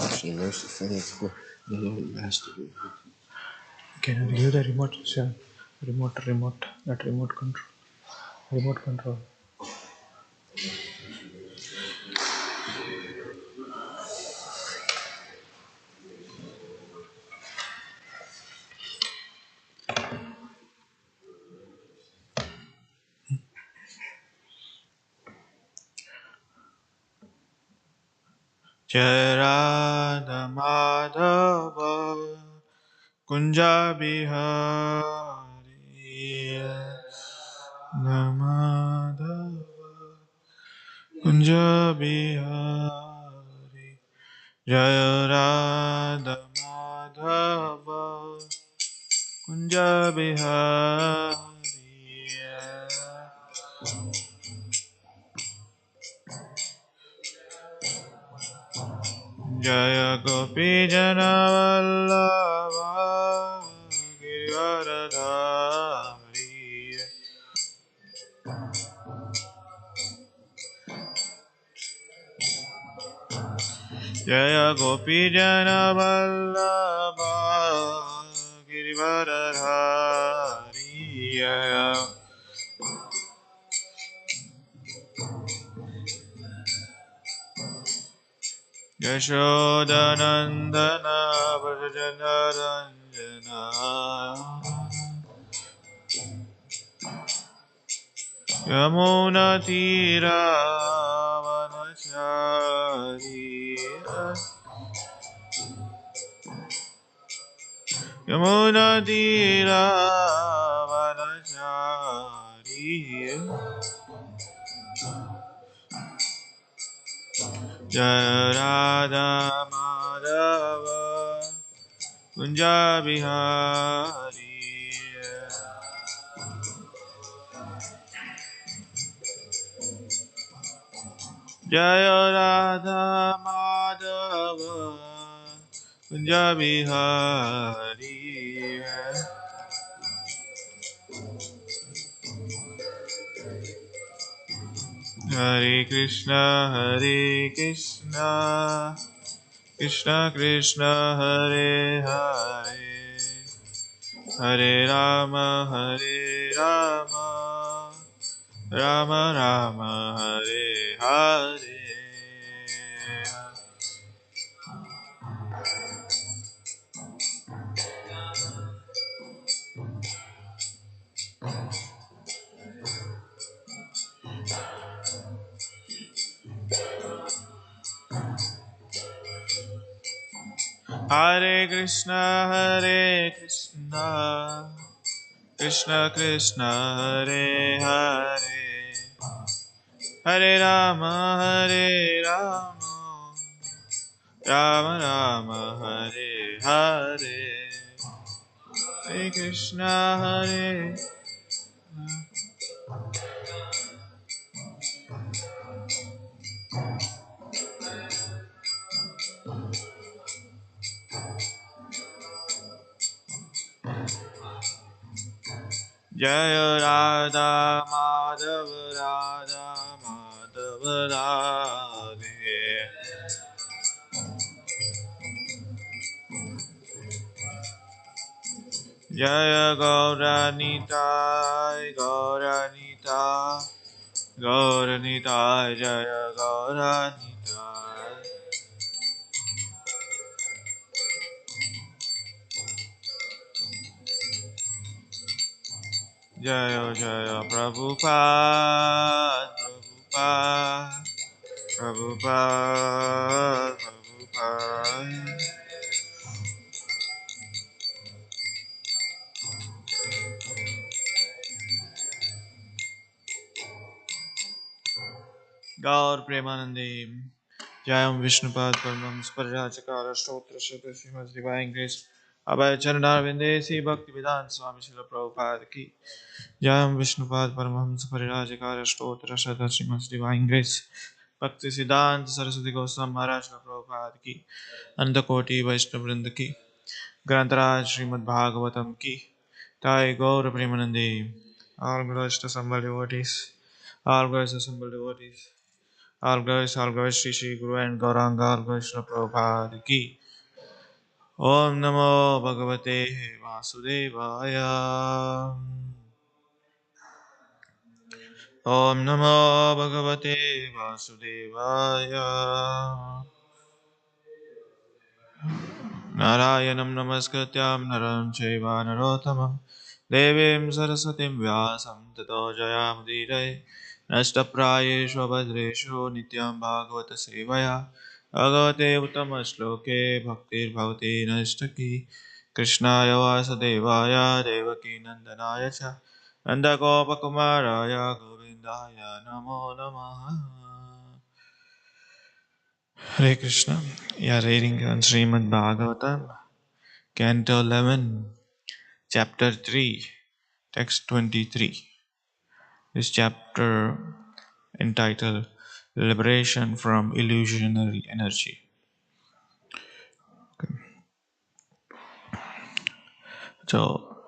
Actually, merciful for the Lord Master. Can I leave the remote? Sure. Remote, that remote control. Remote control. Jai Radha Madhava Kunja Bihari Madhava Kunja Bihari Jai Radha Madhava Kunja Bihari Jaya Gopi Jana Vallabha Giridharidhari Jaya Gopi Jana Vallabha Giridharidhari Jaya Yashodanandana Vrajanaranjana Yamuna Tira Vanachari Yamuna Tira Vanachari Jaya Radha Madhava Kunja Bihari Jaya Radha Madhava Kunja Bihari Hare Krishna Krishna Krishna Hare Hare Hare Rama Rama Rama Hare Hare Hare Krishna Krishna Krishna Hare Hare Hare Rama Rama Rama Hare Hare Hare Krishna Jaya Radha Madhava Radhe Jaya Gauranitai Jaya Gauranitai Jaya Prabhupada Gaur Premanande Jayam Vishnupad Paramam Sparajakara Stotra Shubha Srimad Divine Grace Abhay Charanar Vindesi Bhakti Vedanta Swami Srila Prabhupada Ki Jayam Vishnupad Paramam Sparajakara Stotra Shubha Srimad Divine Grace Bhakti Siddhanta Saraswati Goswami Maharaj Srila Prabhupada Ki Antakoti Vaishnava Vrinda Ki Grantaraj Srimad Bhagavatam Ki Thai Gaur Premanande All glorious to assembled devotees All glorious assembled devotees All glories, Shri Shri Guru and Gauranga, all glories, Srila Prabhupada ki. Om Namo Bhagavate Vasudevaya. Om Namo Bhagavate Vasudevaya. Narayanam Namaskrityam Naram Chaiva Narottamam Devim Saraswatim Vyasam Tato Jayamudire Nashtaprayeshu Abhadreshu Nityam Bhagavata Sevaya Bhagavate Uttama Bhaktir Bhavati Nashtaki Krishnaya Vasudevaya Devaki Nandanaya Cha Nanda Gopakumaraya Govindaya Namo Namaha. Hare Krishna. We are reading on Srimad Bhagavatam, Canto 11, Chapter 3, Text 23. This chapter entitled Liberation from Illusionary Energy. So,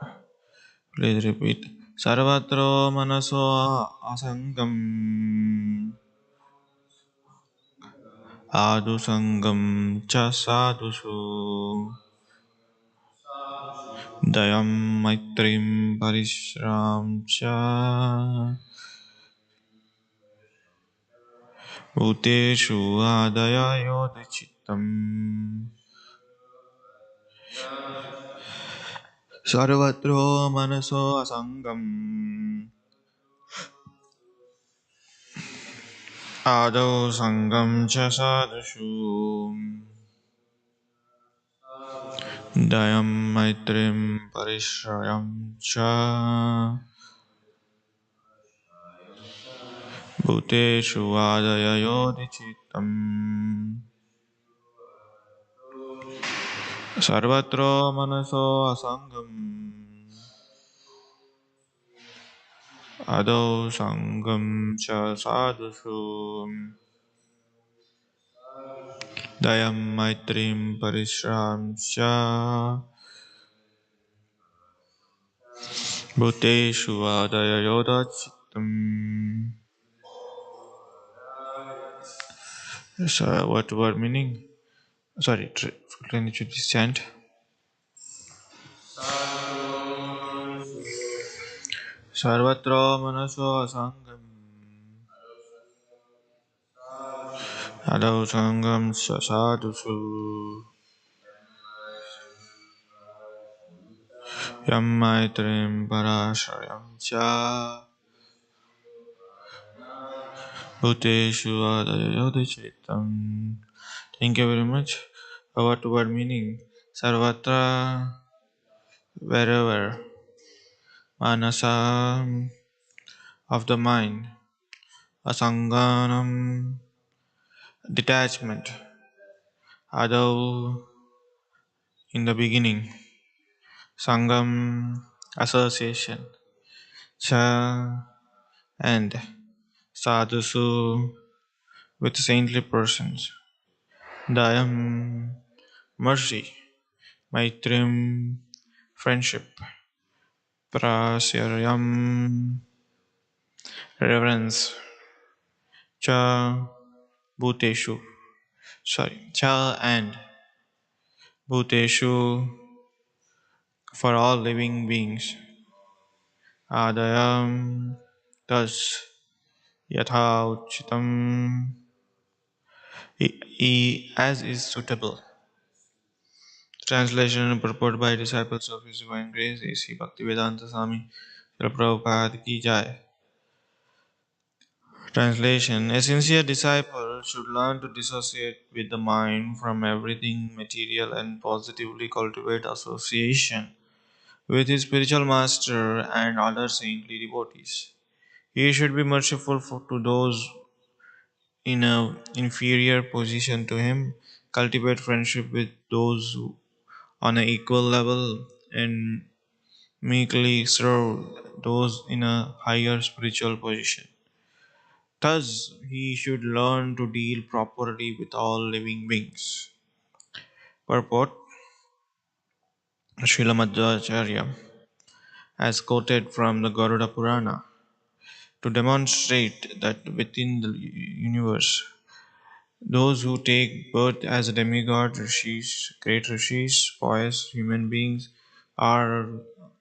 please repeat. Sarvatro manaso asangam adu sangam cha sadhusu dayam maitrim parishram cha Bhuteshu adaya yodachittam sarvatro manaso asangam adau sangam cha sadhushu dayam maitrim parishrayam cha bhuteshu adaya yodachittam sarvatro manaso asangam adau sangam cha sadhushu Dayam Maitrim Parishramsha Bhuteshu Adaya Yodachitam. So, what word meaning? Sorry, can you please chant? Sarvatra Manaso Asangam Adau Sangam Sasadusu Yam Maitrim Parashrayam Cha Bhuteshu Adaya Yodachitam. Thank you very much. What word meaning? Sarvatra, wherever. Manasa, of the mind. Asanganam, detachment. Adau, in the beginning. Sangam, association. Cha, and sadhusu, with saintly persons. Dayam, mercy. Maitrim, friendship. Prasaryam, reverence. Cha, bhuteshu. Cha and bhuteshu, for all living beings. Adayam, thus, yatha uchitam, as is suitable. Translation and purport by disciples of His Divine Grace, A.C. Bhaktivedanta Swami Srila Prabhupada ki jai. Translation: A sincere disciple should learn to dissociate with the mind from everything material and positively cultivate association with his spiritual master and other saintly devotees. He should be merciful to those in an inferior position to him, cultivate friendship with those on an equal level, and meekly serve those in a higher spiritual position. Thus, he should learn to deal properly with all living beings. Purport: Srila Madhvacharya, as quoted from the Garuda Purana. to demonstrate that within the universe, those who take birth as a demigod, rishis, great rishis, pious human beings, are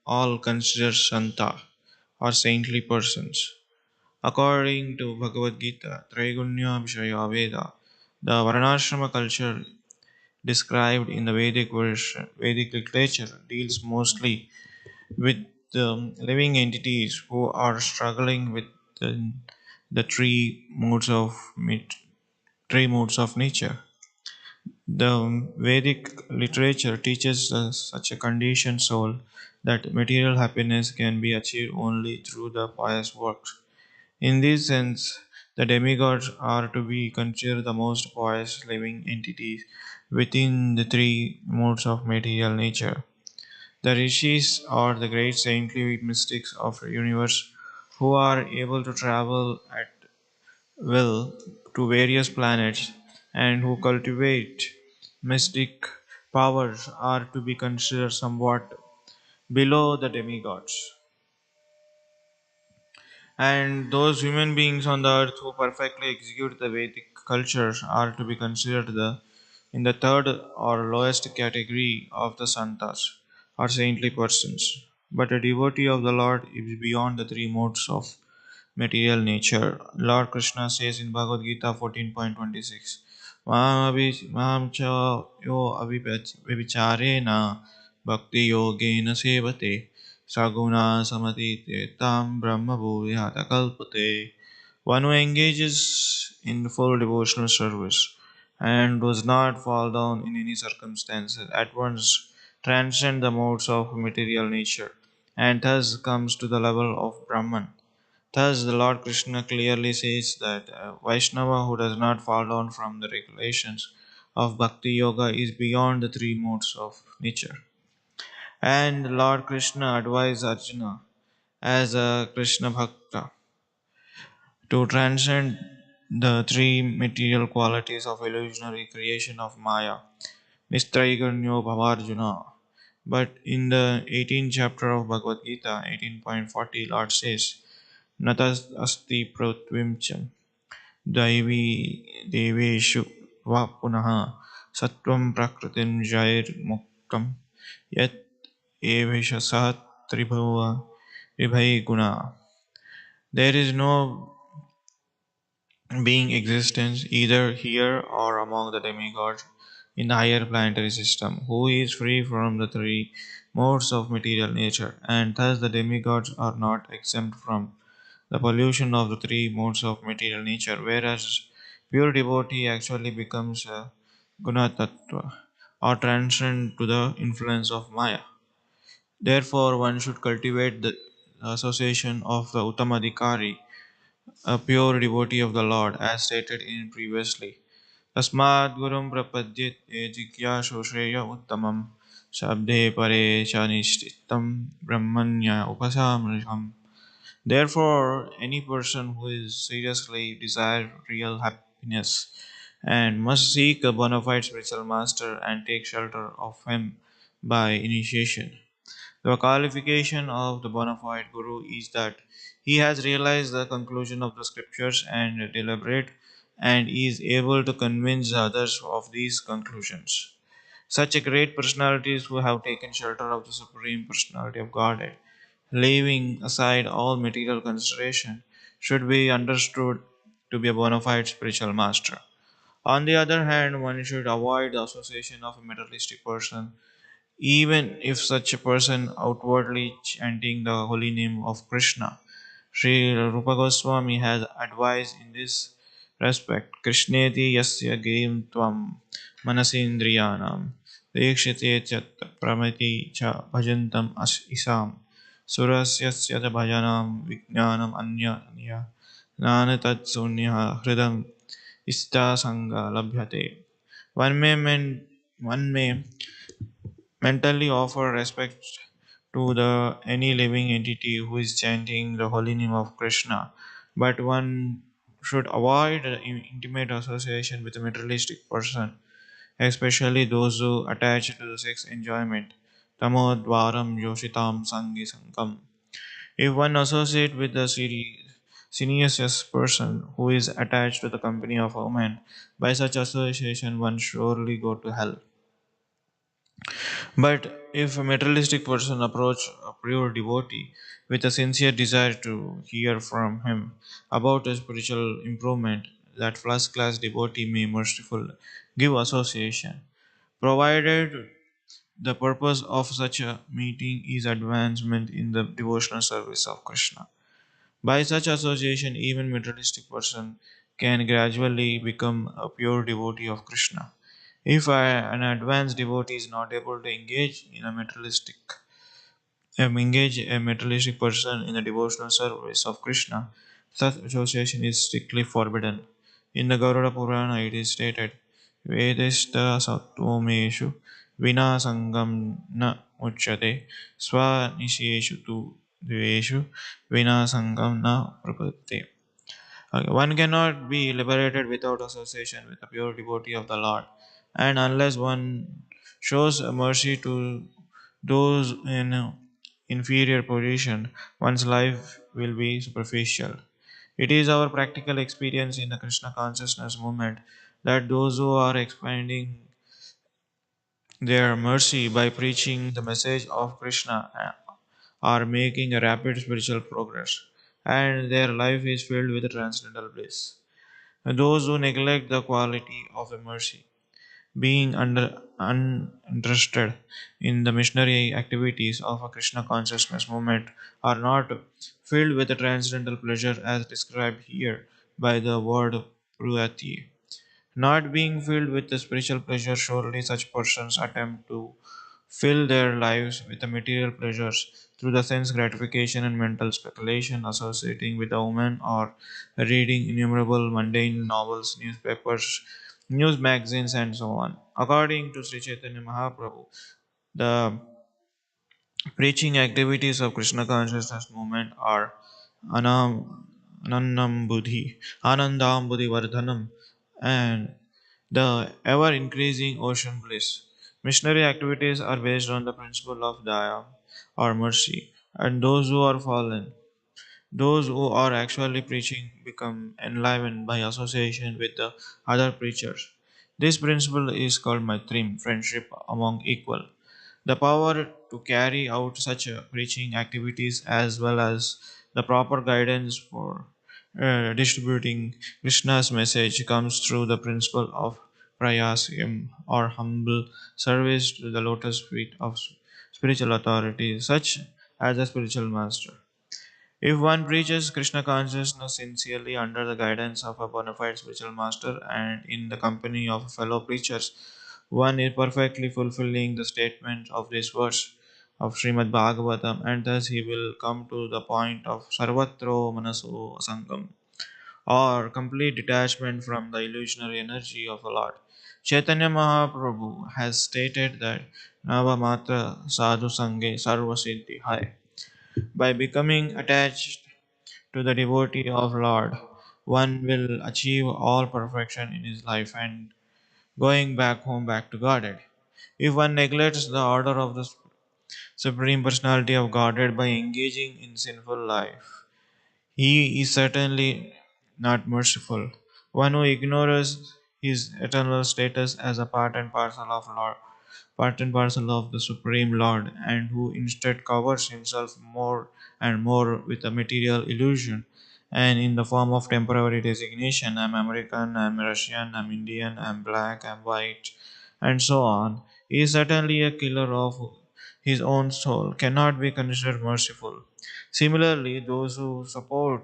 all considered santa or saintly persons. According to Bhagavad Gita, Traigunya Vishaya Veda, the Varnashrama culture described in the Vedic literature deals mostly with living entities who are struggling with the, the three modes of nature. The Vedic literature teaches such a conditioned soul that material happiness can be achieved only through the pious works. In this sense, the demigods are to be considered the most pious living entities within the three modes of material nature. The rishis are the great saintly mystics of the universe who are able to travel at will to various planets and who cultivate mystic powers are to be considered somewhat below the demigods. And those human beings on the earth who perfectly execute the Vedic cultures are to be considered in the third or lowest category of the santas or saintly persons. But a devotee of the Lord is beyond the three modes of material nature. Lord Krishna says in Bhagavad Gita 14.26, Mam cha yo avibhicharena bhakti yogena sevate saguna samatite tam brahma bhuyata kalpate. One who engages in full devotional service and does not fall down in any circumstances at once transcend the modes of material nature and thus comes to the level of Brahman. Thus, the Lord Krishna clearly says that a Vaishnava who does not fall down from the regulations of Bhakti Yoga is beyond the three modes of nature. And Lord Krishna advised Arjuna as a Krishna Bhakta to transcend the three material qualities of illusionary creation of Maya, Nistraiganyo Bhavarjuna. But in the 18th chapter of Bhagavad Gita, 18.40, Lord says, Natas asti protvimcham दैवी देवेषु वा पुनः सत्त्वं प्रकृतिं जैर्मुक्तं यत् एवेष सः त्रिभुव विभैगुणा. There is no being existence either here or among the demigods in the higher planetary system who is free from the three modes of material nature, and thus the demigods are not exempt from the pollution of the three modes of material nature, whereas pure devotee actually becomes a gunatattva or transcend to the influence of Maya. Therefore, one should cultivate the association of the Uttamadhikari, a pure devotee of the Lord, as stated in previously. तस्माद् गुरुं प्रपद्ये जिज्ञासु श्रेय उत्तमं शब्दे परे च निश्चितं ब्रह्मण्य उपसामृहम्. Therefore, any person who is seriously desire real happiness and must seek a bona fide spiritual master and take shelter of him by initiation. The qualification of the bona fide guru is that he has realized the conclusion of the scriptures and deliberate and is able to convince others of these conclusions. Such a great personalities who have taken shelter of the Supreme Personality of Godhead, leaving aside all material consideration, should be understood to be a bona fide spiritual master. On the other hand, one should avoid the association of a materialistic person even if such a person outwardly chanting the holy name of Krishna. Sri Rupa Goswami has advised in this respect. Krishneti yasya game tvam manasindriyanam dekshite chat pramati cha bhajantam isam surasya cha bhajanam vijnanam anya nanatat sunya hridam ista sangha labhyate. One may mentally offer respect to the any living entity who is chanting the holy name of Krishna, but one should avoid intimate association with a materialistic person, especially those who attach to the sex enjoyment. Tamodvaram Yoshitam Sangi Sangam. If one associate with the sinious person who is attached to the company of a woman. By such association, one surely go to hell. But if a materialistic person approach a pure devotee with a sincere desire to hear from him about a spiritual improvement, that first class devotee may merciful give association, provided the purpose of such a meeting is advancement in the devotional service of Krishna. By such association, even materialistic person can gradually become a pure devotee of Krishna. If an advanced devotee is not able to engage a materialistic person in the devotional service of Krishna, such association is strictly forbidden. In the Garuda Purana, it is stated, Vedashta sattvameshu vina sangam na uchyate swanishyeshu tu dveshu vina sangam na prapatte. Okay, one cannot be liberated without association with a pure devotee of the Lord, and unless one shows mercy to those in inferior position, one's life will be superficial. It is our practical experience in the Krishna consciousness movement that those who are expanding their mercy by preaching the message of Krishna are making a rapid spiritual progress, and their life is filled with transcendental bliss. Those who neglect the quality of a mercy, being uninterested in the missionary activities of a Krishna consciousness movement, are not filled with the transcendental pleasure as described here by the word pruyati. Not being filled with the spiritual pleasure, surely such persons attempt to fill their lives with the material pleasures through the sense gratification and mental speculation, associating with a woman or reading innumerable mundane novels, newspapers, news magazines, and so on. According to Sri Chaitanya Mahaprabhu, the preaching activities of Krishna consciousness movement are anam, anandam buddhi, anandam buddhi vardhanam, and the ever increasing ocean bliss. Missionary activities are based on the principle of daya or mercy, and those who are fallen, those who are actually preaching, become enlivened by association with the other preachers. This principle is called Maitrim, friendship among equal. The power to carry out such preaching activities as well as the proper guidance for distributing Krishna's message comes through the principle of prayasyam or humble service to the lotus feet of spiritual authority, such as a spiritual master. If one preaches Krishna consciousness sincerely under the guidance of a bona fide spiritual master and in the company of fellow preachers, one is perfectly fulfilling the statement of this verse of Srimad Bhagavatam, and thus he will come to the point of Sarvatro Manaso Sangam, or complete detachment from the illusionary energy of the Lord. Chaitanya Mahaprabhu has stated that Navamatra Sadhu Sange Sarva Siddhi Hai. By becoming attached to the devotee of Lord, one will achieve all perfection in his life and going back home back to Godhead. If one neglects the order of the Supreme Personality of Godhead by engaging in sinful life, he is certainly not merciful. One who ignores his eternal status as a part and parcel of the Supreme Lord, and who instead covers himself more and more with a material illusion, and in the form of temporary designation, I'm American, I'm Russian, I'm Indian, I'm black, I'm white, and so on, he is certainly a killer of his own soul, cannot be considered merciful. Similarly, those who support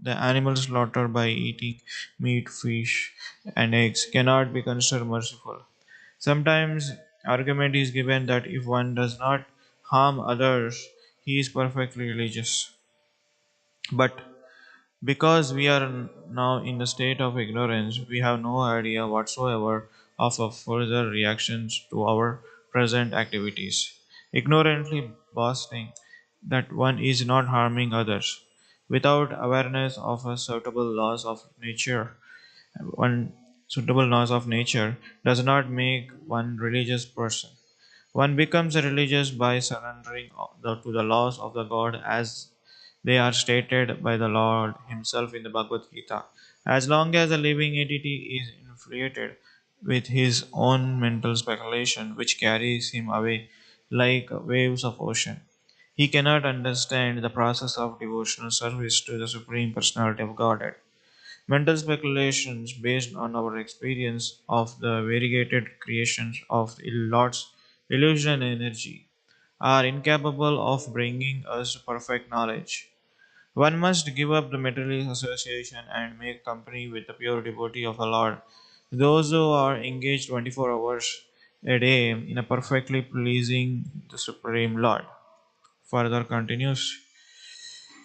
the animal slaughter by eating meat, fish, and eggs cannot be considered merciful. Sometimes argument is given that if one does not harm others, he is perfectly religious. But because we are now in the state of ignorance, we have no idea whatsoever of a further reactions to our present activities. Ignorantly boasting that one is not harming others, without awareness of a suitable laws of nature, one suitable laws of nature does not make one religious person. One becomes a religious by surrendering to the laws of the God as They are stated by the Lord Himself in the Bhagavad Gita. As long as a living entity is infatuated with his own mental speculation, which carries him away like waves of ocean, he cannot understand the process of devotional service to the Supreme Personality of Godhead. Mental speculations based on our experience of the variegated creations of the Lord's illusion energy are incapable of bringing us to perfect knowledge. One must give up the material association and make company with the pure devotee of the Lord. Those who are engaged 24 hours a day in a perfectly pleasing the Supreme Lord. Further continues.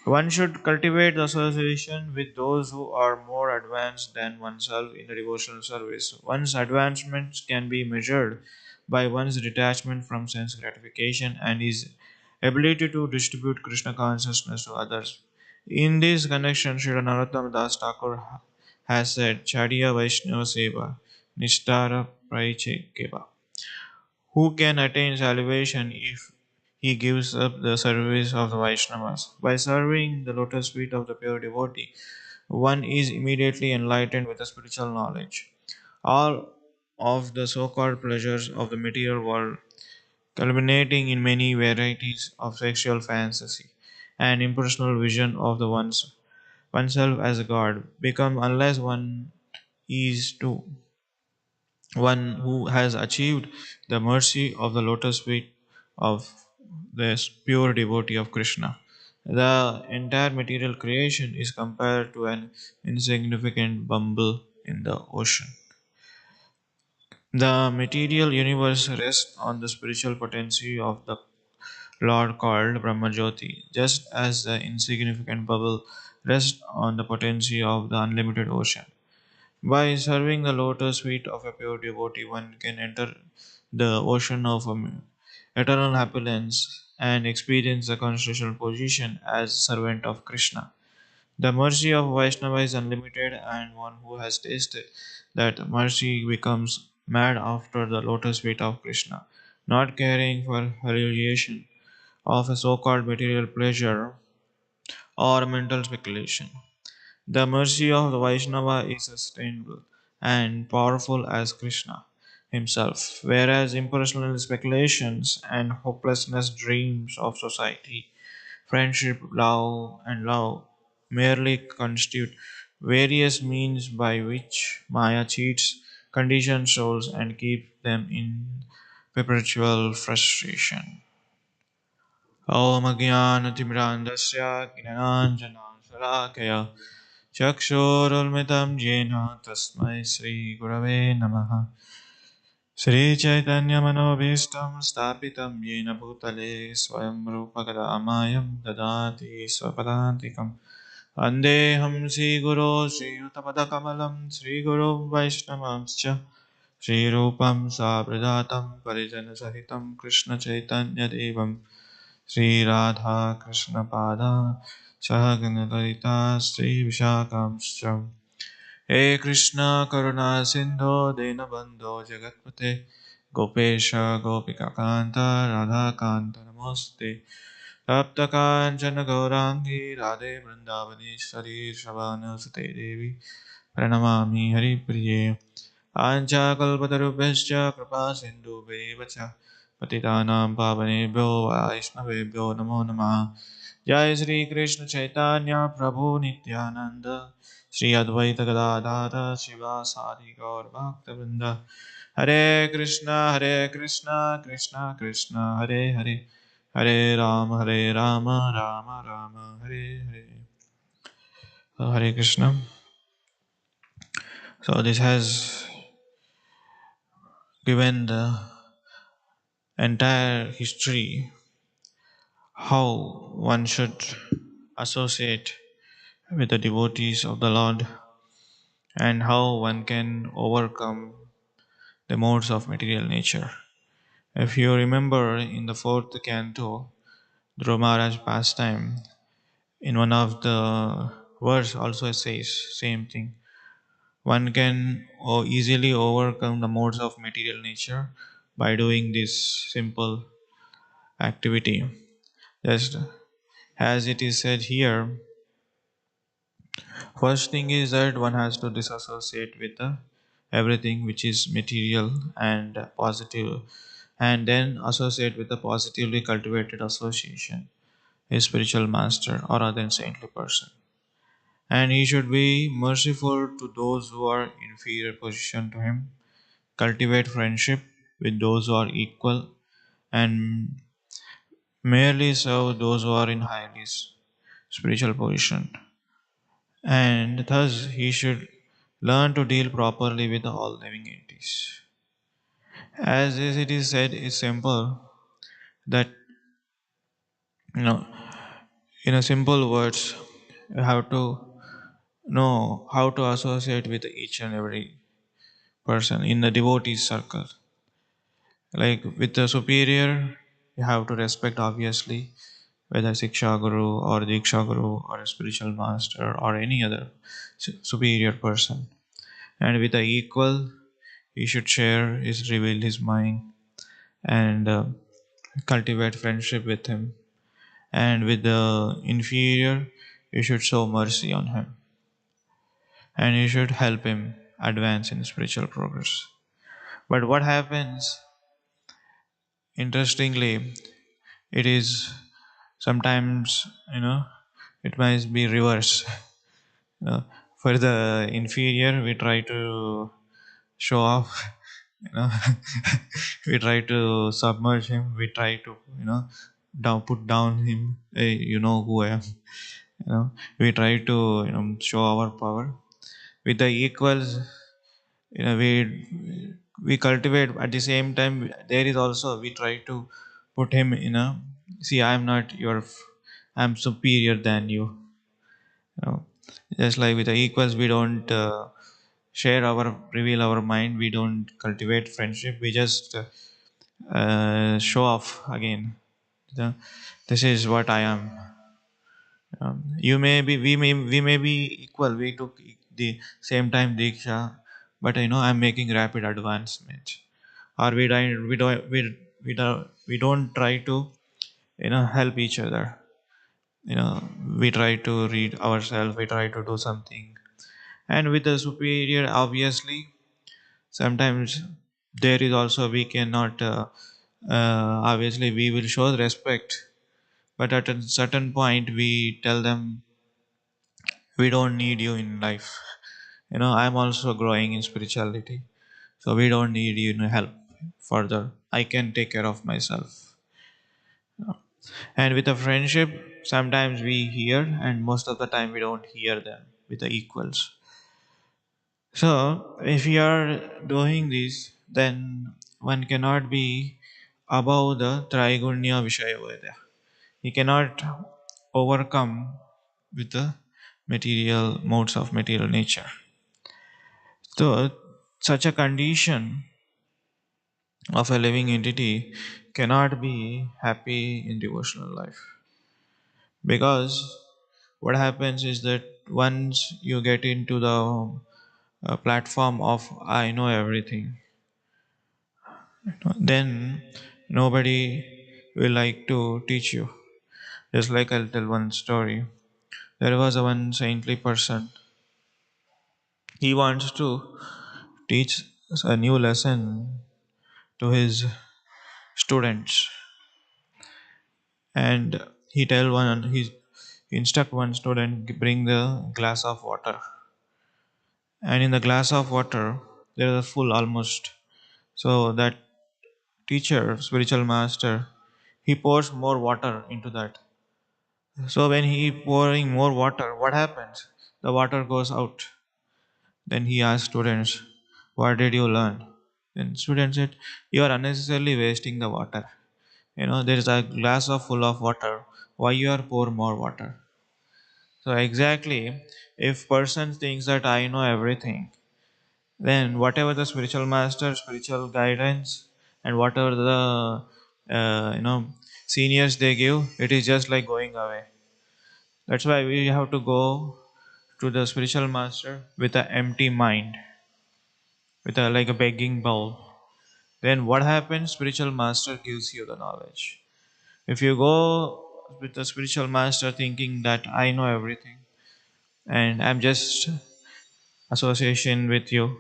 One should cultivate the association with those who are more advanced than oneself in the devotional service. One's advancements can be measured by one's detachment from sense gratification and his ability to distribute Krishna consciousness to others. In this connection, Sri Narottam Das Thakur has said, Chadiya Vaishnava Seva, Nishtara Praiche Keva. Who can attain salvation if he gives up the service of the Vaishnavas? By serving the lotus feet of the pure devotee, one is immediately enlightened with the spiritual knowledge. All of the so called pleasures of the material world, culminating in many varieties of sexual fantasy and impersonal vision of the oneself as a god, become unless one is to one who has achieved the mercy of the lotus feet of this pure devotee of Krishna. The entire material creation is compared to an insignificant bumble in the ocean. The material universe rests on the spiritual potency of the Lord called Brahmajyoti, just as the insignificant bubble rests on the potency of the unlimited ocean. By serving the lotus feet of a pure devotee, one can enter the ocean of eternal happiness and experience the constitutional position as servant of Krishna. The mercy of Vaishnava is unlimited, and one who has tasted that mercy becomes mad after the lotus feet of Krishna, not caring for hallucination of a so called material pleasure or mental speculation. The mercy of the Vaishnava is sustainable and powerful as Krishna himself, whereas impersonal speculations and hopelessness dreams of society, friendship, love merely constitute various means by which Maya cheats conditioned souls and keeps them in perpetual frustration. ॐ अज्ञानतिमिरान्धस्य ज्ञानाञ्जनाशलाकया चक्षुरुन्मिलितं येन तस्मै श्रीगुरवे नमः श्रीचैतन्यमनोभीष्टं स्थापितं येन भूतले स्वयं रूपकदामायं ददाति स्वपदान्तिकं वन्देऽहं श्रीगुरो श्रीयुतपदकमलं श्रीगुरुं वैष्णवांश्च श्रीरूपं साप्रजातं परिजनसहितं कृष्णचैतन्यदेवं श्रीराधा कृष्णपादा सहगणललिता श्रीविशाखांश्च हे कृष्ण करुणा सिन्धो दीनबन्धो जगत्पते गोपेश गोपिकान्त राधाकान्त नमोऽस्ते तप्तकाञ्चन गौराङ्गी राधे वृन्दावनेश्वरी शबानसुते देवी प्रणमामि हरिप्रिये आञ्चाकल्पतरुभ्यश्च कृपासिन्धुभ्येव च पतितानां पावनेभ्यो वैष्णवेभ्यो नमो नमः जय श्री कृष्ण चैतन्य प्रभु नित्यानंद श्री अद्वैत गदाधर शिवासादि गौर भक्तवृंद हरे Krishna Krishna Krishna Hare Hare Hare Ram Ram Ram Hare Hare. Hare Krishna. So this has given the entire history how one should associate with the devotees of the Lord and how one can overcome the modes of material nature. If you remember in the fourth canto, Dhruva Maharaj pastime, in one of the verse also says same thing. One can easily overcome the modes of material nature by doing this simple activity. Just As it is said here, first thing is that one has to disassociate with everything which is material and positive, and then associate with the positively cultivated association, a spiritual master or other saintly person. And he should be merciful to those who are inferior position to him, cultivate friendship with those who are equal, and merely serve those who are in highly spiritual position. And thus he should learn to deal properly with all living entities. As it is said, it's simple that you know, in a simple words, you have to know how to associate with each and every person in the devotee circle. Like with the superior, you have to respect obviously, whether Siksha Guru or Diksha Guru or a spiritual master or any other superior person. And with the equal, he should share his reveal his mind and cultivate friendship with him. And with the inferior, you should show mercy on him and you should help him advance in spiritual progress. But what happens, interestingly, it is sometimes, it might be reverse. For the inferior, we try to show off, you know, we try to submerge him, we try to, put down him, hey, you know who I am, we try to, show our power. With the equals, we cultivate at the same time. There is also we try to put him in a, see, I am not your, I'm superior than you. You know, just like with the equals, we don't share our reveal our mind. We don't cultivate friendship. We just show off again. The- this is what I am. You may be, we may be equal. We took the same time diksha, but I'm making rapid advancement. Or we don't try to help each other. We try to read ourselves. We try to do something, and with the superior, obviously, sometimes there is also we cannot. Obviously, we will show respect, but at a certain point, we tell them we don't need you in life. I'm also growing in spirituality, so we don't need you to help further. I can take care of myself. And with a friendship, sometimes we hear, and most of the time we don't hear them with the equals. So if we are doing this, then one cannot be above the Trigunya Vishaya. He cannot overcome with the material modes of material nature. So such a condition of a living entity cannot be happy in devotional life, because what happens is that once you get into the platform of I know everything, then nobody will like to teach you. Just like I'll tell one story. There was a one saintly person. He wants to teach a new lesson to his students, and he instruct one student bring the glass of water, and in the glass of water there is full almost. So that teacher, spiritual master, he pours more water into that. So when he pouring more water, what happens? The water goes out. Then he asked students, "What did you learn?" Then students said, "You are unnecessarily wasting the water. There is a glass of full of water. Why you are pour more water?" So exactly, if person thinks that I know everything, then whatever the spiritual master, spiritual guidance, and whatever the seniors they give, it is just like going away. That's why we have to go to the spiritual master with an empty mind, with a like a begging bowl. Then what happens? Spiritual master gives you the knowledge. If you go with the spiritual master thinking that I know everything and I'm just association with you.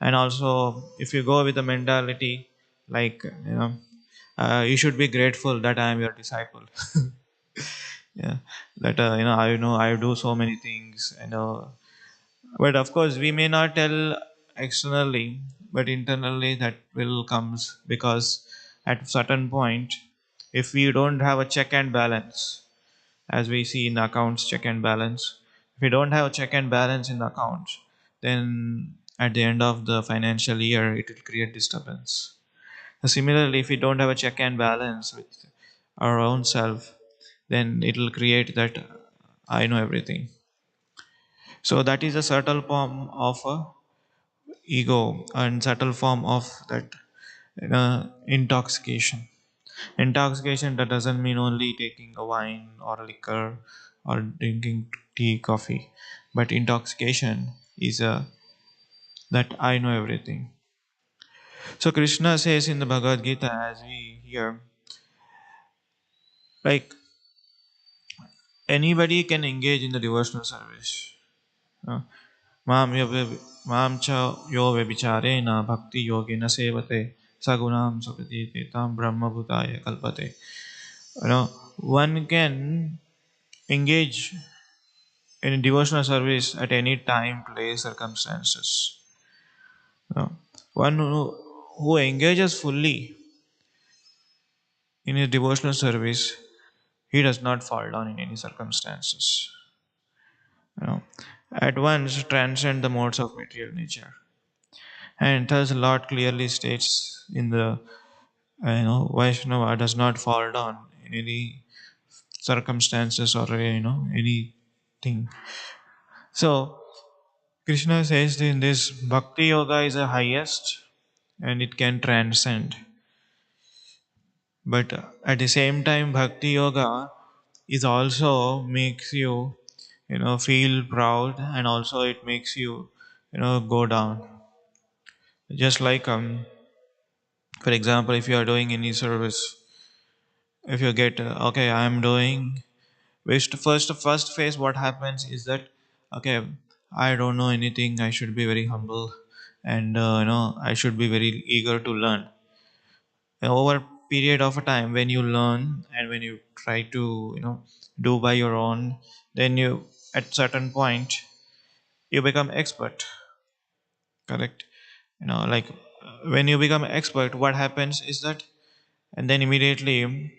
And also, if you go with the mentality like, you should be grateful that I am your disciple. Yeah, that I know I do so many things, but of course we may not tell externally, but internally that will comes because at certain point, if we don't have a check and balance, as we see in accounts check and balance, if we don't have a check and balance in the accounts, then at the end of the financial year it will create disturbance. Similarly, if we don't have a check and balance with our own self, then it will create that I know everything. So that is a subtle form of ego and subtle form of that intoxication. Intoxication, that doesn't mean only taking a wine or a liquor or drinking tea, coffee, but intoxication is that I know everything. So Krishna says in the Bhagavad Gita, as we hear, like anybody can engage in the devotional service. Uh, Mam yo- Mam cha yo vyabhicharena bhakti yogena sevate sagunam sukriti tam brahma bhutaya kalpate. One can engage in devotional service at any time, place, circumstances. One who engages fully in his devotional service, he does not fall down in any circumstances. You know, at once transcend the modes of material nature. And thus, Lord clearly states in the Vaishnava does not fall down in any circumstances or anything. So Krishna says in this Bhakti Yoga is the highest and it can transcend. But at the same time, Bhakti Yoga is also makes you, feel proud, and also it makes you, go down. Just like, for example, if you are doing any service, if you get, okay, I am doing, which first phase, what happens is that, okay, I don't know anything, I should be very humble, and I should be very eager to learn. Over a period of a time, when you learn and when you try to do by your own, then you at certain point you become expert. Correct. Like, when you become expert, what happens is that, and then immediately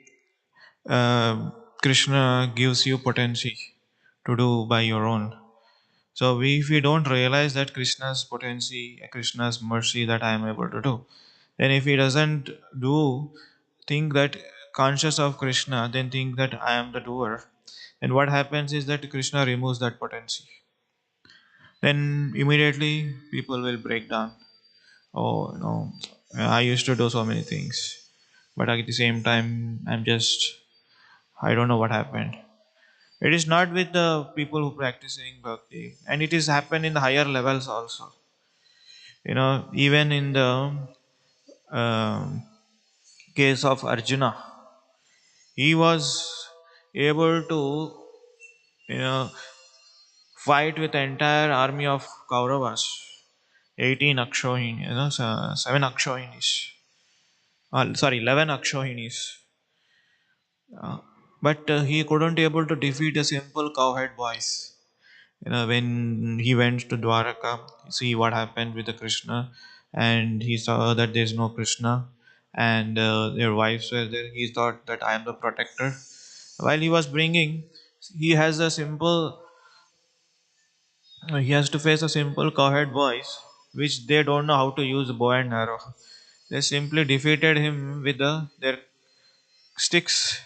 Krishna gives you potency to do by your own. So if we don't realize that Krishna's potency, Krishna's mercy that I am able to do, then if he doesn't do, think that conscious of Krishna, then think that I am the doer. And what happens is that Krishna removes that potency. Then immediately people will break down. Oh, I used to do so many things, but at the same time, I don't know what happened. It is not with the people who practicing bhakti, and it is happen in the higher levels also. Even in the um, case of Arjuna, he was able to you know fight with the entire army of Kauravas, 18 Akshohin, seven Akshohinis, sorry, 11 Akshohinis. But he couldn't able to defeat a simple cowherd boys. When he went to Dwaraka, see what happened with the Krishna, and he saw that there is no Krishna, and their wives were there. He thought that I am the protector. While he was bringing, he has a simple, he has to face a simple cowherd boys, which they don't know how to use bow and arrow. They simply defeated him with their sticks.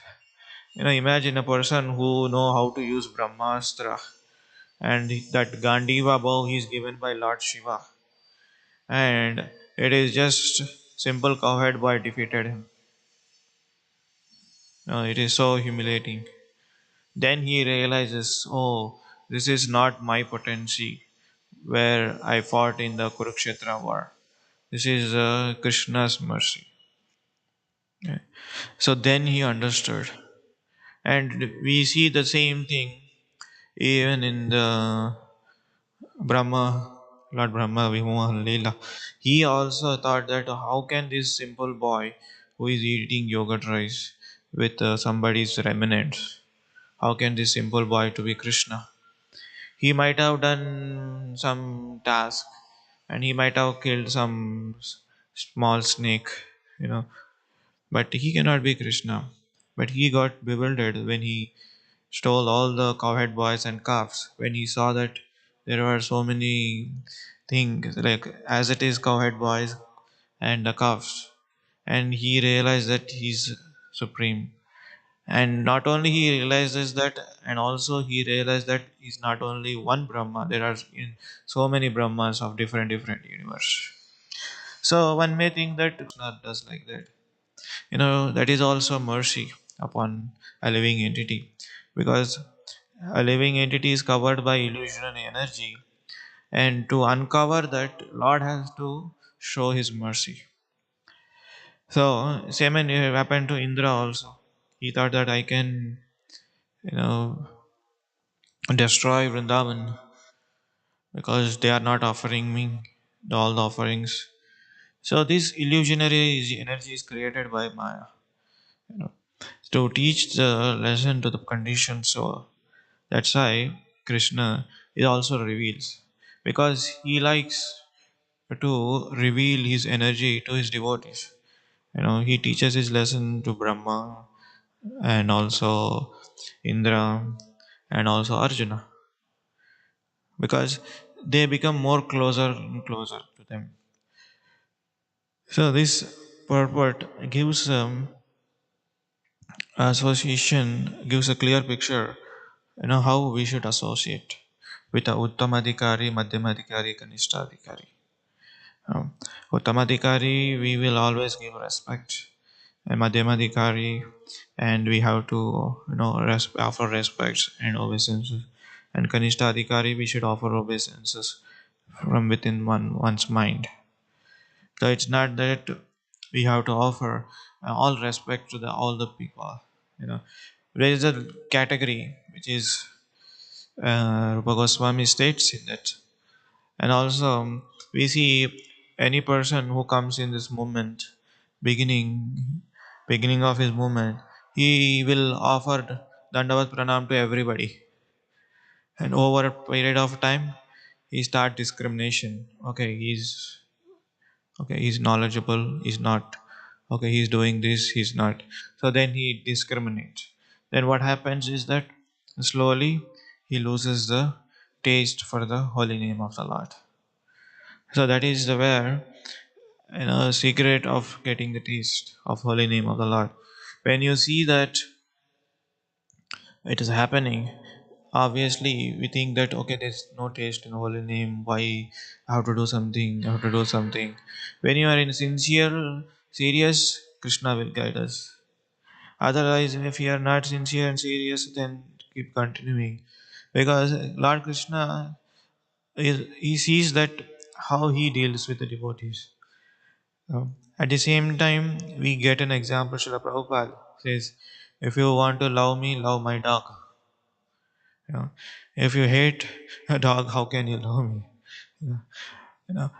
Imagine a person who know how to use Brahmastra, and that Gandiva bow is given by Lord Shiva, and it is just simple cowherd boy defeated him. It is so humiliating. Then he realizes, oh, this is not my potency where I fought in the Kurukshetra war. This is Krishna's mercy. Okay. So then he understood. And we see the same thing even in the Brahma, Lord Brahma, Vimohan Leela. He also thought that how can this simple boy who is eating yogurt rice with somebody's remnants, how can this simple boy to be Krishna? He might have done some task and he might have killed some small snake, you know, but he cannot be Krishna. But he got bewildered when he stole all the cowhead boys and calves. When he saw that there were so many things, like as it is cowhead boys and the calves, and he realized that he's supreme. And not only he realizes that, and also he realized that he's not only one Brahma. There are in so many Brahmas of different universe. So one may think that Krishna does like that. That is also mercy upon a living entity, because a living entity is covered by illusionary energy, and to uncover that, Lord has to show His mercy. So same happened to Indra also. He thought that I can, you know, destroy Vrindavan because they are not offering me all the offerings. So this illusionary energy is created by Maya, you know, to teach the lesson to the conditioned soul. That's why Krishna is also reveals, because he likes to reveal his energy to his devotees. He teaches his lesson to Brahma and also Indra and also Arjuna, because they become more closer and closer to them. So this purport gives association, gives a clear picture, how we should associate with the Uttamadhikari, Madhyamadhikari, Kanishthadhikari. Um, Uttamadhikari, we will always give respect, and Madhyamadhikari, and we have to, offer respects and obeisances. And Kanishthadhikari, we should offer obeisances from within one's mind. So it's not that we have to offer all respect to all the people. You know, there is a category which is Rupa Goswami states in that, and also we see any person who comes in this movement, beginning beginning of his movement, he will offer dandavat pranam to everybody, and over a period of time, he start discrimination. Okay, he's knowledgeable, he's not. Okay, he's doing this, he's not. So then he discriminates. Then what happens is that slowly he loses the taste for the holy name of the Lord. So that is the where, secret of getting the taste of holy name of the Lord. When you see that it is happening, obviously we think that okay, there's no taste in holy name, why I have to do something, I have to do something. When you are in sincere, serious, Krishna will guide us. Otherwise, if you are not sincere and serious, then keep continuing, because Lord Krishna he sees that how he deals with the devotees. At the same time, we get an example. Srila Prabhupada says, if you want to love me, love my dog. If you hate a dog, how can you love me?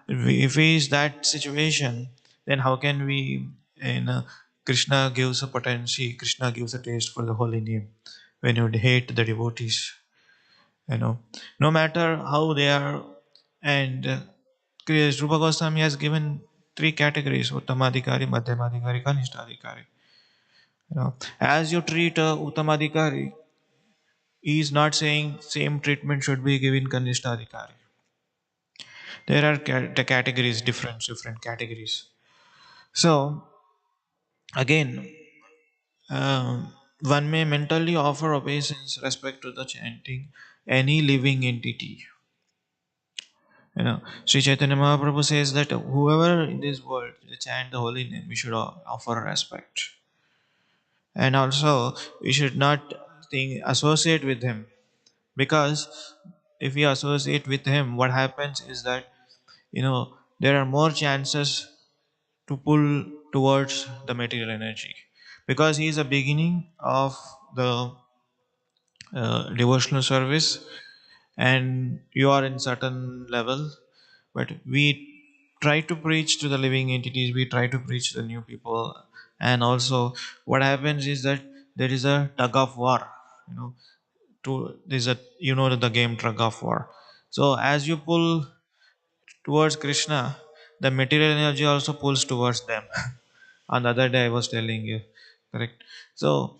If he is that situation, then how can we, Krishna gives a potency, Krishna gives a taste for the holy name when you hate the devotees, no matter how they are. And Rupa Goswami has given three categories: Uttamadhikari, Madhyamadhikari, Kanishthadhikari. As you treat a Uttamadhikari, he is not saying same treatment should be given Kanishthadhikari. There are the categories, different categories. So again, one may mentally offer obeisance respect to the chanting any living entity. Sri Chaitanya Mahaprabhu says that whoever in this world chant the holy name, we should offer respect, and also we should not associate with him, because if we associate with him, what happens is that there are more chances to pull towards the material energy, because he is a beginning of the devotional service, and you are in certain level. But we try to preach to the living entities, we try to preach to the new people. And also what happens is that there is a tug of war, you know, to there's a, you know, the game tug of war. So as you pull towards Krishna, the material energy also pulls towards them. On the other day I was telling you, correct? So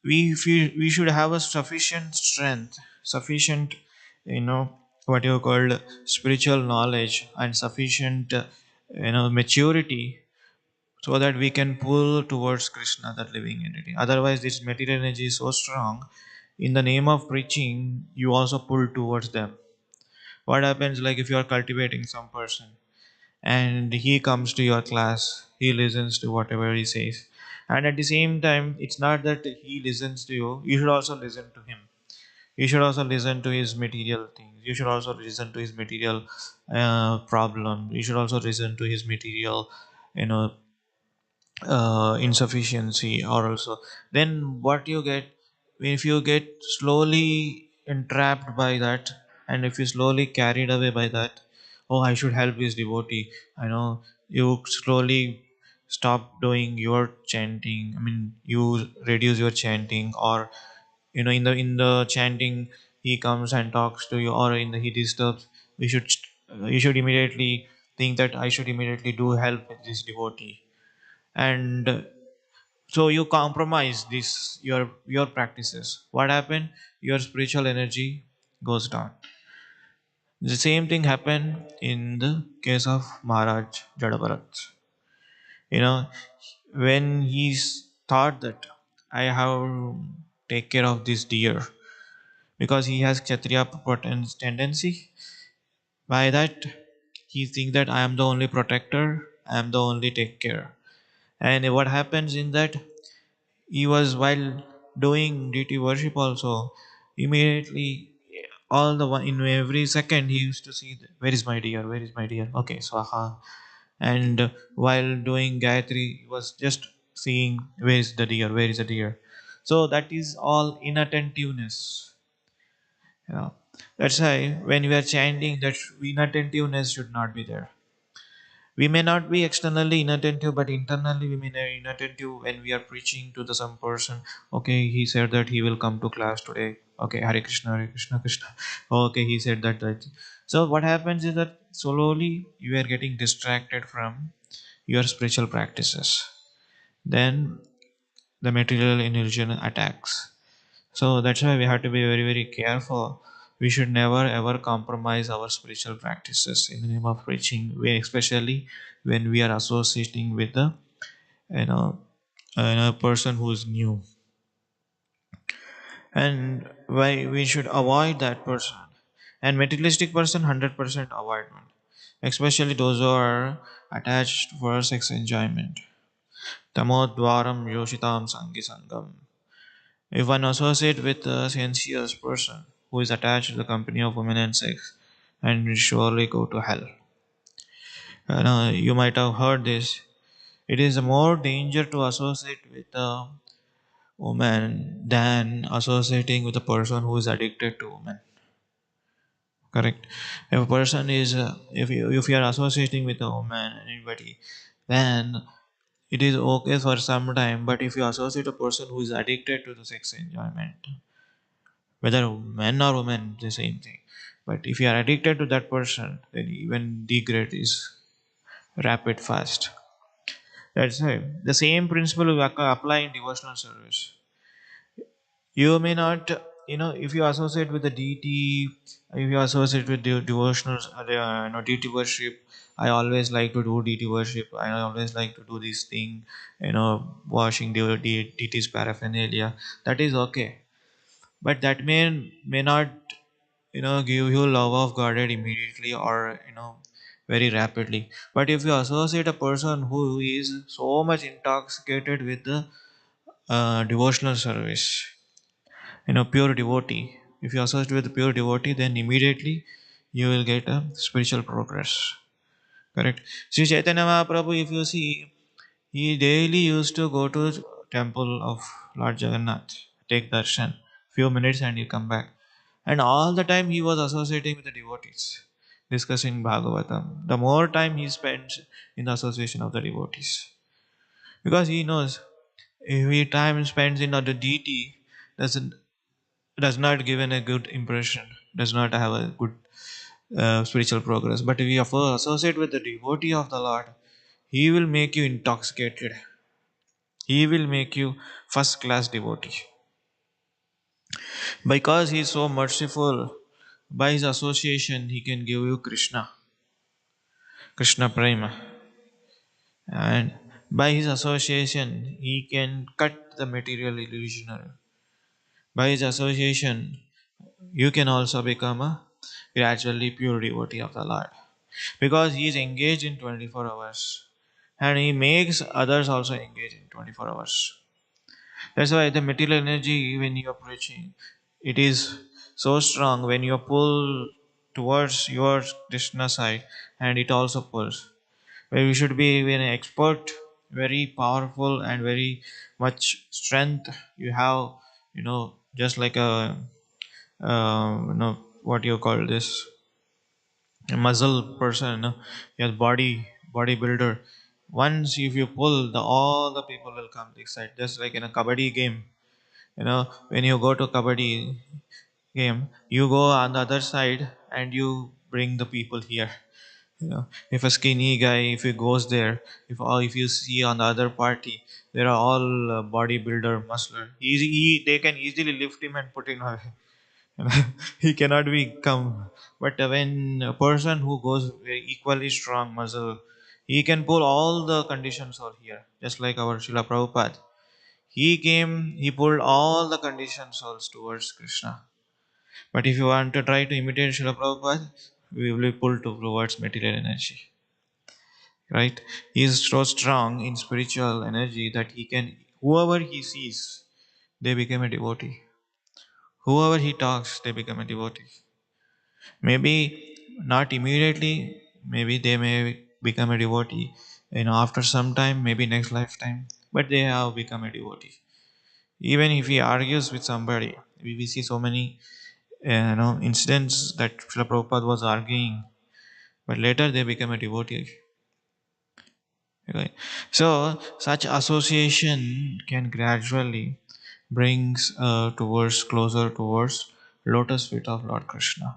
we should have a sufficient strength, sufficient, you know, what you called spiritual knowledge, and sufficient maturity, so that we can pull towards Krishna, that living entity. Otherwise this material energy is so strong, in the name of preaching you also pull towards them. What happens, like if you are cultivating some person and he comes to your class, he listens to whatever he says, and at the same time it's not that he listens to you, you should also listen to him. You should also listen to his material things, you should also listen to his material problem, you should also listen to his material, you know, insufficiency. Or also, then what you get, if you get slowly entrapped by that, and if you slowly carried away by that, oh I should help this devotee, I know, you slowly stop doing your chanting, I mean you reduce your chanting. Or you know, in the chanting he comes and talks to you, or in the he disturbs, we should you should immediately think that I should immediately do help with this devotee. And so you compromise this your practices. What happened, your spiritual energy goes down. The same thing happened in the case of Maharaj Jadabharat. You know, when he thought that I have take care of this deer, because he has kshatriya tendency. By that he think that I am the only protector, I am the only take care. And what happens in that, he was while doing deity worship also, immediately all the one in every second he used to see where is my deer, where is my deer, okay swaha. And while doing gayatri he was just seeing where is the deer, where is the deer. So that is all inattentiveness, you know. That's why when we are chanting, that inattentiveness should not be there. We may not be externally inattentive, but internally we may be inattentive when we are preaching to the some person. Okay, he said that he will come to class today. Okay, Hare Krishna, Krishna. Okay, he said that. So what happens is that slowly you are getting distracted from your spiritual practices. Then the material illusion attacks. So that's why we have to be very, very careful. We should never ever compromise our spiritual practices in the name of preaching, especially when we are associating with a, you know, a person who is new. And why we should avoid that person. And materialistic person, 100% avoidment. Especially those who are attached for sex enjoyment. Tamodvaram yoshitam sangi sangam. If one associate with a sensuous person who is attached to the company of women and sex, and will surely go to hell. You might have heard this. It is more danger to associate with a woman than associating with a person who is addicted to women. Correct. If a person is, if you are associating with a woman, anybody, then it is okay for some time. But if you associate a person who is addicted to the sex enjoyment, whether men or women, the same thing. But if you are addicted to that person, then even degrade is rapid fast. That's right. The same principle will apply in devotional service. You may not, if you associate with the deity, if you associate with the devotional, deity worship. I always like to do deity worship. I always like to do this thing, washing the deity's paraphernalia. That is okay, but that may not give you love of godhead immediately, or very rapidly. But if you associate a person who is so much intoxicated with the devotional service, pure devotee, if you associate with pure devotee, then immediately you will get a spiritual progress. Correct. Sri Chaitanya Mahaprabhu, if you see, he daily used to go to temple of Lord Jagannath, take darshan, few minutes and you come back. And all the time he was associating with the devotees, discussing Bhagavatam. The more time he spends in the association of the devotees, because he knows if he time spends in the deity doesn't does not give a good impression, does not have a good spiritual progress. But if you associate with the devotee of the Lord, he will make you intoxicated. He will make you first class devotee. Because he is so merciful, by his association, he can give you Krishna, Krishna Prema. And by his association, he can cut the material illusionary. By his association, you can also become a gradually pure devotee of the Lord. Because he is engaged in 24 hours. And he makes others also engage in 24 hours. That's why the material energy, when you are preaching, it is so strong when you pull towards your Krishna side, and it also pulls. Where you should be an expert, very powerful, and very much strength you have. Just like a what you call this, a muscle person. Yes, bodybuilder. Once if you pull, all the people will come this side. Just like in a kabaddi game. When you go to kabaddi game, you go on the other side and you bring the people here. If a skinny guy, if he goes there, if you see on the other party, there are all bodybuilder, muscular. They can easily lift him and put him away. He cannot be come. But when a person who goes very equally strong muscle, he can pull all the conditions over here, just like our Srila Prabhupada. He pulled all the conditioned souls towards Krishna. But if you want to try to imitate Srila Prabhupada, we will be pulled towards material energy. Right? He is so strong in spiritual energy that whoever he sees, they become a devotee. Whoever he talks, they become a devotee. Maybe not immediately, maybe they may become a devotee, after some time, maybe next lifetime, but they have become a devotee. Even if he argues with somebody, we see so many incidents that Srila Prabhupada was arguing, but later they become a devotee. Okay. So such association can gradually brings towards closer towards lotus feet of Lord Krishna.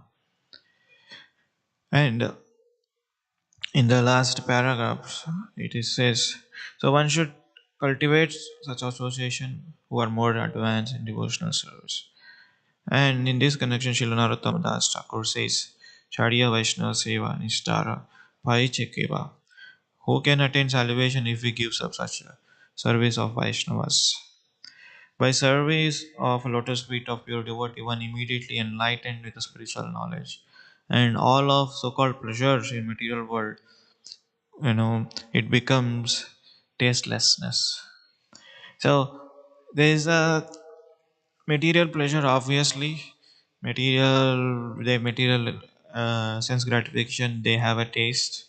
And in the last paragraphs, it is says, so one should cultivate such association who are more advanced in devotional service. And in this connection, Srila Narottama Das Thakur says, Chariya Vaishnava Seva Nishtara Paichekeva. Who can attain salvation if we give up such a service of Vaishnavas? By service of lotus feet of pure devotee, one immediately enlightened with the spiritual knowledge. And all of so-called pleasures in material world, it becomes tastelessness. So there is a material pleasure, obviously. Material sense gratification, they have a taste.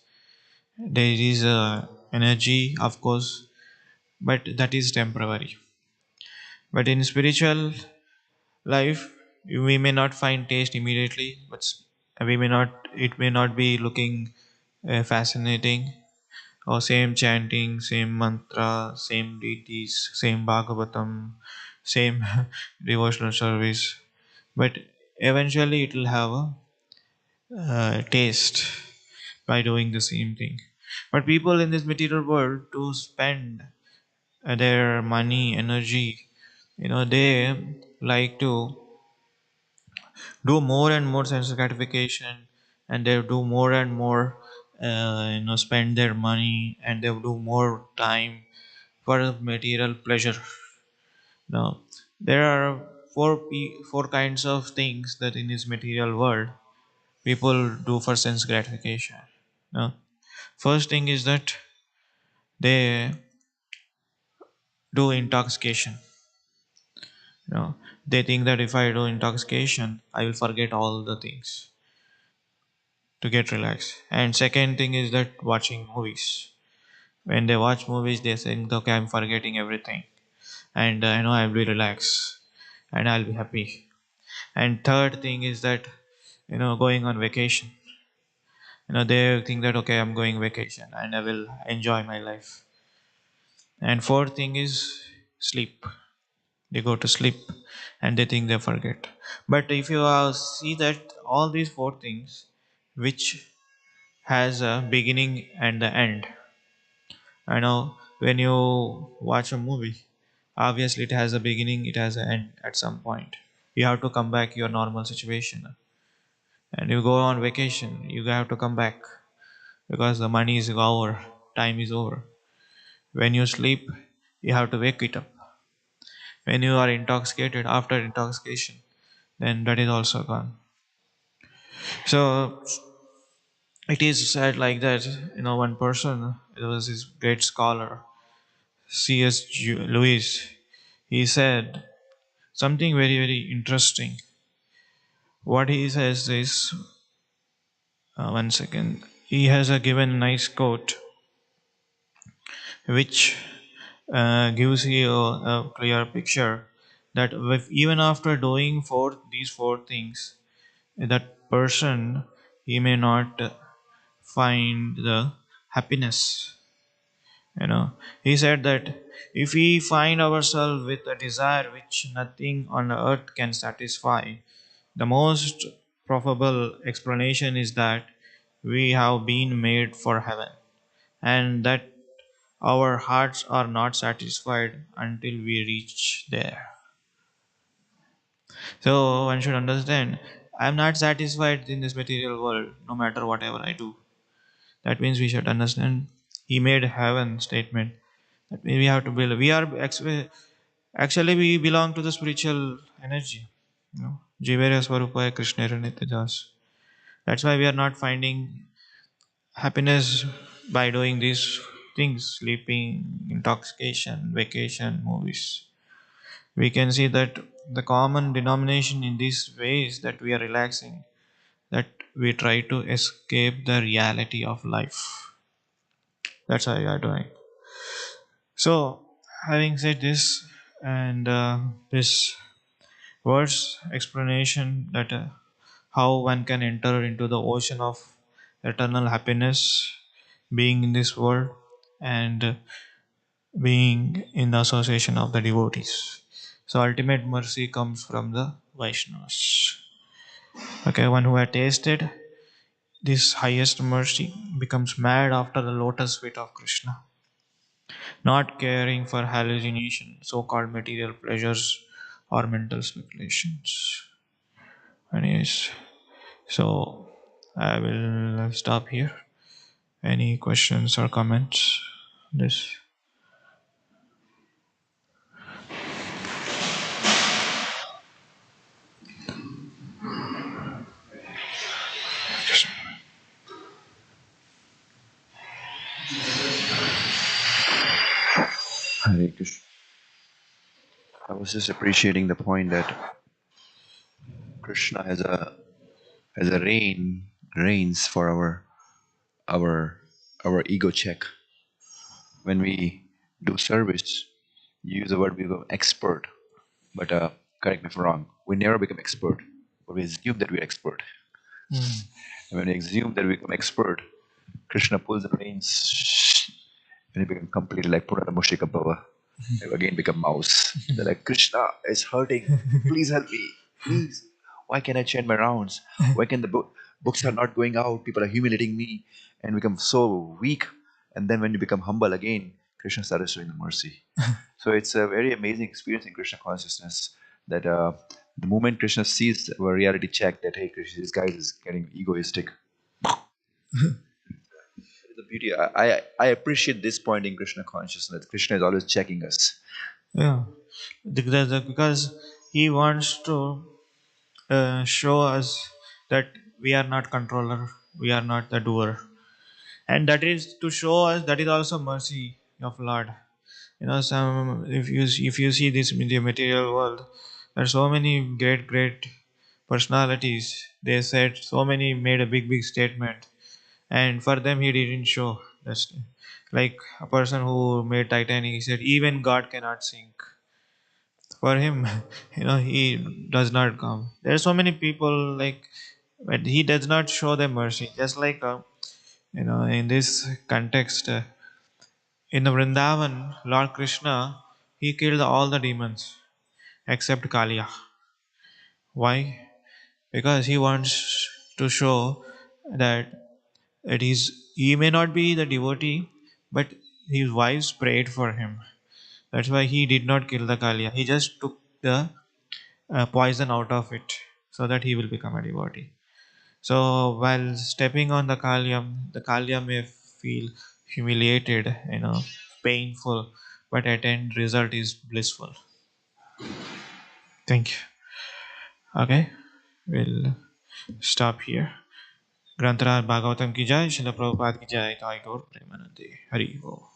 There is a energy, of course, but that is temporary. But in spiritual life, we may not find taste immediately, but we may not. It may not be looking fascinating. Or same chanting, same mantra, same deities, same Bhagavatam, same devotional service. But eventually, it will have a taste by doing the same thing. But people in this material world to spend their money, energy, they like to do more and more sense gratification, and they do more and more, spend their money, and they do more time for material pleasure. Now, there are four kinds of things that in this material world people do for sense gratification. Now, first thing is that they do intoxication. They think that if I do intoxication, I will forget all the things to get relaxed. And second thing is that watching movies. When they watch movies, they think, okay, I'm forgetting everything. and I'll be relaxed and I'll be happy. And third thing is that going on vacation. They think that okay, I'm going vacation and I will enjoy my life. And fourth thing is sleep. They go to sleep and they think they forget. But if you see that all these four things, which has a beginning and the end. When you watch a movie, obviously it has a beginning, it has an end at some point. You have to come back your normal situation. And you go on vacation, you have to come back because the money is over, time is over. When you sleep, you have to wake it up. When you are intoxicated, after intoxication, then that is also gone. So it is said like that, one person, it was this great scholar, C.S. Lewis, he said something very, very interesting. What he says is, one second, he has given a nice quote which gives you a clear picture that even after doing these four things, that person, he may not find the happiness. He said that if we find ourselves with a desire which nothing on earth can satisfy, the most probable explanation is that we have been made for heaven, and that our hearts are not satisfied until we reach there. So one should understand, I am not satisfied in this material world no matter whatever I do. That means we should understand he made heaven statement. That means we have to build. Actually we belong to the spiritual energy. Jivarya Swarupaya Krishna Nityajas. That's why we are not finding happiness by doing these things, sleeping, intoxication, vacation, movies. We can see that the common denomination in these ways that we are relaxing, that we try to escape the reality of life. That's how we are doing. So, having said this, and this words explanation that how one can enter into the ocean of eternal happiness, being in this world, and being in the association of the devotees. So, ultimate mercy comes from the Vaishnavas. Okay, one who has tasted this highest mercy becomes mad after the lotus feet of Krishna, not caring for hallucination, so called material pleasures or mental speculations. Anyways, so I will stop here. Any questions or comments? This. Hare Krishna. I was just appreciating the point that Krishna has a reins for our our ego check. When we do service, you use the word we become expert, but correct me if I'm wrong. We never become expert, but we assume that we're expert. Mm. And when we assume that we become expert, Krishna pulls the reins and we become completely like Purana Mushika Bhava. And again become mouse. They're like, Krishna is hurting. Please help me. Please. Why can't I chant my rounds? Why can the books are not going out? People are humiliating me and become so weak. And then when you become humble again, Krishna starts showing the mercy. So it's a very amazing experience in Krishna consciousness that the moment Krishna sees our reality check that, hey, Krishna, this guy is getting egoistic. The beauty, I appreciate this point in Krishna consciousness. Krishna is always checking us. Yeah, because he wants to show us that we are not controller, we are not the doer, and that is to show us that is also mercy of Lord. Some if you see this in the material world, there are so many great personalities. They said so many made a big statement, and for them he didn't show. That's like a person who made Titanic. He said even God cannot sink. For him, he does not come. There are so many people like, but he does not show them mercy. Just like in this context, in the Vrindavan, Lord Krishna, he killed all the demons except Kaliya. Why? Because he wants to show that he may not be the devotee, but his wives prayed for him. That's why he did not kill the Kaliya. He just took the poison out of it so that he will become a devotee. So while stepping on the Kaliya may feel humiliated, painful, but at end result is blissful. Thank you. Okay, we'll stop here. ग्रंथराज Bhagavatam की जय, शिल प्रभुपाद की जय, ताई गौर प्रेमानंदे, हरि बोल।